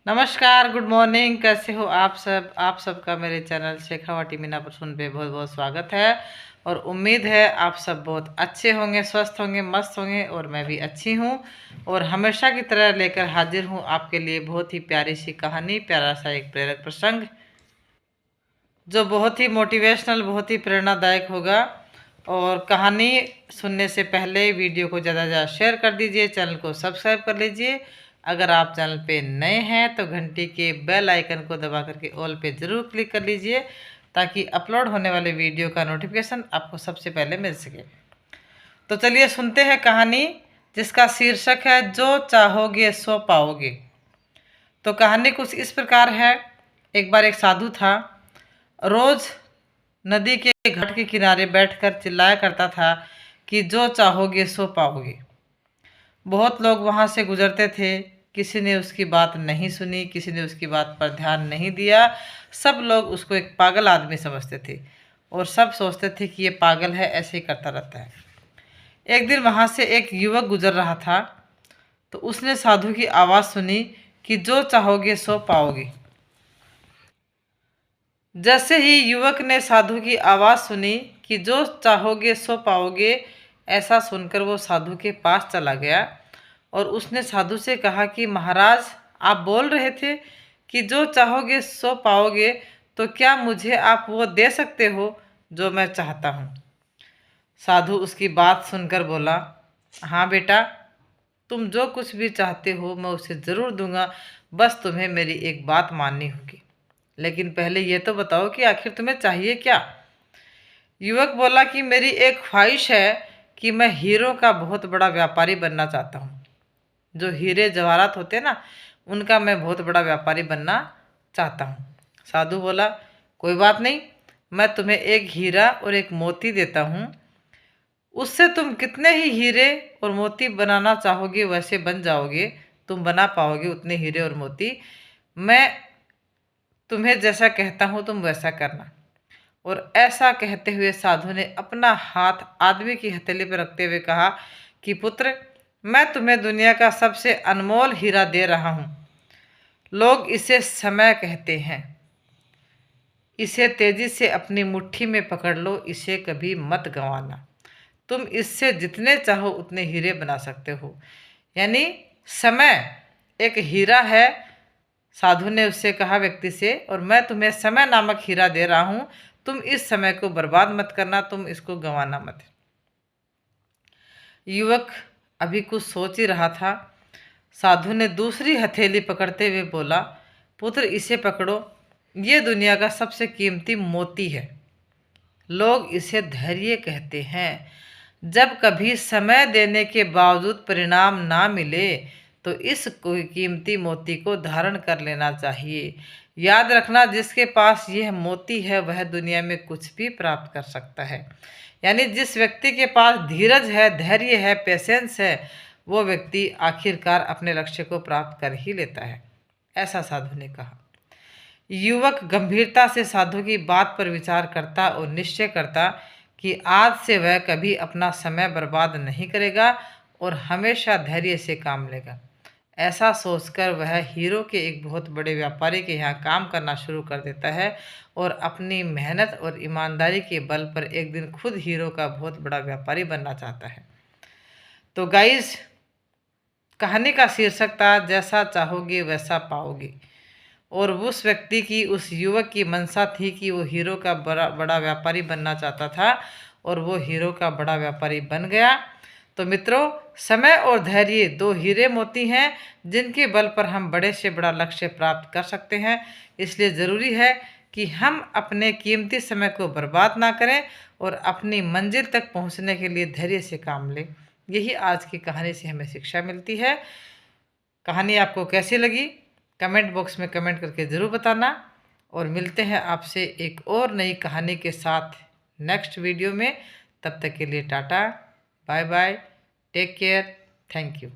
नमस्कार, good morning. कैसे हो आप सब? आप सबका मेरे चैनल शेखावाटी मीना परसून पे बहुत बहुत स्वागत है और उम्मीद है आप सब बहुत अच्छे होंगे, स्वस्थ होंगे, मस्त होंगे और मैं भी अच्छी हूँ। और हमेशा की तरह लेकर हाजिर हूँ आपके लिए बहुत ही प्यारी सी कहानी, प्यारा सा एक प्रेरक प्रसंग जो बहुत ही मोटिवेशनल, बहुत ही प्रेरणादायक होगा। और कहानी सुनने से पहले वीडियो को ज़्यादा से ज़्यादा शेयर कर दीजिए, चैनल को सब्सक्राइब कर लीजिए। अगर आप चैनल पे नए हैं तो घंटी के बेल आइकन को दबा करके ऑल पे ज़रूर क्लिक कर लीजिए ताकि अपलोड होने वाले वीडियो का नोटिफिकेशन आपको सबसे पहले मिल सके। तो चलिए सुनते हैं कहानी जिसका शीर्षक है जो चाहोगे सो पाओगे। तो कहानी कुछ इस प्रकार है। एक बार एक साधु था। रोज नदी के घाट के किनारे बैठकर चिल्लाया करता था कि जो चाहोगे सो पाओगे। बहुत लोग वहां से गुजरते थे। किसी ने उसकी बात नहीं सुनी, किसी ने उसकी बात पर ध्यान नहीं दिया। सब लोग उसको एक पागल आदमी समझते थे और सब सोचते थे कि ये पागल है, ऐसे ही करता रहता है। एक दिन वहां से एक युवक गुजर रहा था तो उसने साधु की आवाज़ सुनी कि जो चाहोगे सो पाओगे। जैसे ही युवक ने साधु की आवाज़ सुनी कि जो चाहोगे सो पाओगे, ऐसा सुनकर वो साधु के पास चला गया और उसने साधु से कहा कि महाराज, आप बोल रहे थे कि जो चाहोगे सो पाओगे, तो क्या मुझे आप वो दे सकते हो जो मैं चाहता हूँ? साधु उसकी बात सुनकर बोला, हाँ बेटा, तुम जो कुछ भी चाहते हो मैं उसे ज़रूर दूंगा, बस तुम्हें मेरी एक बात माननी होगी। लेकिन पहले ये तो बताओ कि आखिर तुम्हें चाहिए क्या? युवक बोला कि मेरी एक ख्वाहिश है कि मैं हीरो का बहुत बड़ा व्यापारी बनना चाहता हूँ। जो हीरे जवाहरात होते हैं ना, उनका मैं बहुत बड़ा व्यापारी बनना चाहता हूँ। साधु बोला, कोई बात नहीं, मैं तुम्हें एक हीरा और एक मोती देता हूँ। उससे तुम कितने ही हीरे और मोती बनाना चाहोगे वैसे बन जाओगे, तुम बना पाओगे उतने हीरे और मोती। मैं तुम्हें जैसा कहता हूँ तुम वैसा करना। और ऐसा कहते हुए साधु ने अपना हाथ आदमी की हथेली पर रखते हुए कहा कि पुत्र, मैं तुम्हें दुनिया का सबसे अनमोल हीरा दे रहा हूँ। लोग इसे समय कहते हैं। इसे तेजी से अपनी मुट्ठी में पकड़ लो, इसे कभी मत गंवाना। तुम इससे जितने चाहो उतने हीरे बना सकते हो। यानी समय एक हीरा है। साधु ने उससे कहा व्यक्ति से, और मैं तुम्हें समय नामक हीरा दे रहा हूँ, तुम इस समय को बर्बाद मत करना, तुम इसको गंवाना मत। युवक अभी कुछ सोच ही रहा था। साधु ने दूसरी हथेली पकड़ते हुए बोला, पुत्र इसे पकड़ो, ये दुनिया का सबसे कीमती मोती है। लोग इसे धैर्य कहते हैं। जब कभी समय देने के बावजूद परिणाम ना मिले तो इस कीमती मोती को धारण कर लेना चाहिए। याद रखना, जिसके पास यह मोती है वह दुनिया में कुछ भी प्राप्त कर सकता है। यानी जिस व्यक्ति के पास धीरज है, धैर्य है, पेशेंस है, वो व्यक्ति आखिरकार अपने लक्ष्य को प्राप्त कर ही लेता है। ऐसा साधु ने कहा। युवक गंभीरता से साधु की बात पर विचार करता और निश्चय करता कि आज से वह कभी अपना समय बर्बाद नहीं करेगा और हमेशा धैर्य से काम लेगा। ऐसा सोचकर वह हीरो के एक बहुत बड़े व्यापारी के यहाँ काम करना शुरू कर देता है और अपनी मेहनत और ईमानदारी के बल पर एक दिन खुद हीरो का बहुत बड़ा व्यापारी बनना चाहता है। तो गाइस, कहानी का शीर्षक था जैसा चाहोगे वैसा पाओगे। और उस व्यक्ति की, उस युवक की मंशा थी कि वो हीरो का बड़ा बड़ा व्यापारी बनना चाहता था और वो हीरो का बड़ा व्यापारी बन गया। तो मित्रों, समय और धैर्य दो हीरे मोती हैं जिनके बल पर हम बड़े से बड़ा लक्ष्य प्राप्त कर सकते हैं। इसलिए ज़रूरी है कि हम अपने कीमती समय को बर्बाद ना करें और अपनी मंजिल तक पहुंचने के लिए धैर्य से काम लें। यही आज की कहानी से हमें शिक्षा मिलती है। कहानी आपको कैसी लगी कमेंट बॉक्स में कमेंट करके ज़रूर बताना। और मिलते हैं आपसे एक और नई कहानी के साथ नेक्स्ट वीडियो में। तब तक के लिए tata, bye bye, take care, thank you.